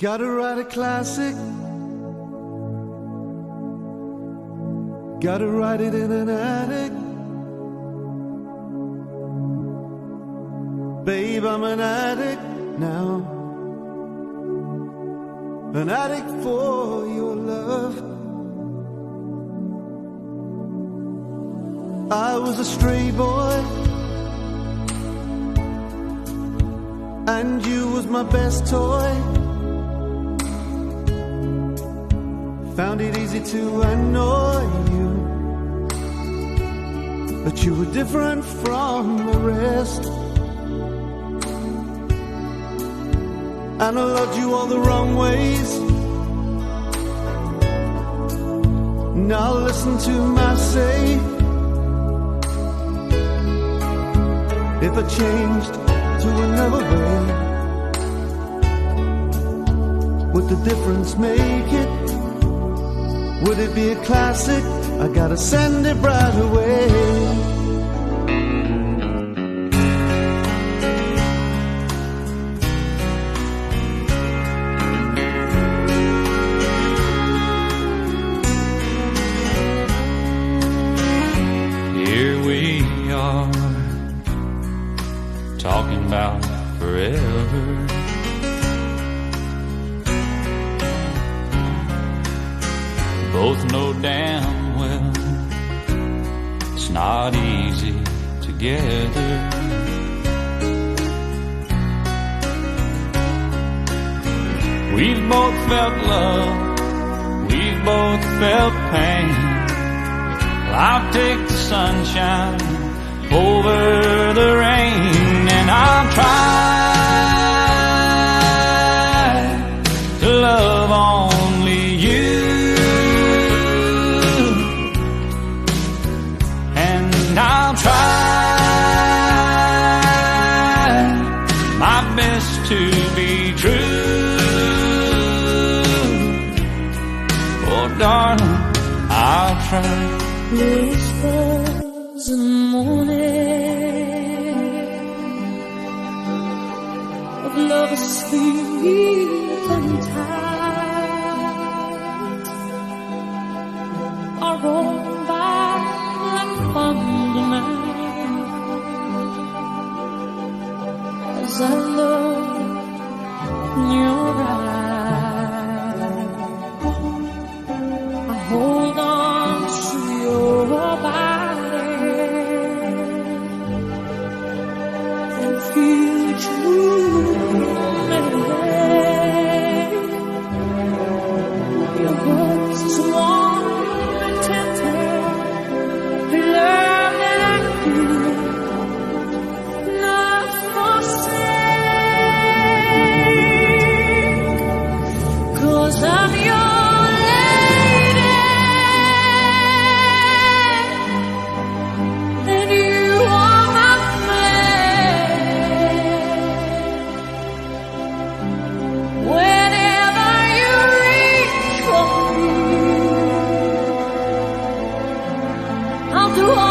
Gotta write a classic. Gotta write it in an attic. Babe, I'm an addict now. An addict for your love. I was a stray boy, and you was my best toy. Found it easy to annoy you, but you were different from the rest. And I loved you all the wrong ways. Now listen to my say. If I changed to another way, would the difference make it? Would it be a classic? I gotta send it right away. Talking about forever. Both know damn well it's not easy together. We've both felt love, we've both felt pain. Well, I'll take the sunshine over the rain, and I'll try to love only you, and I'll try my best to be true. Oh darling, I'll try. Whispers in the morning of love asleep and tight are rolling by like thunder now as I look in your eyes. I hold on to your body and feel true. Your voice is warm and tender. The love that I feel, not forsake, 'cause I'm your lady, and you are my flame. Whenever you reach for me, I'll do all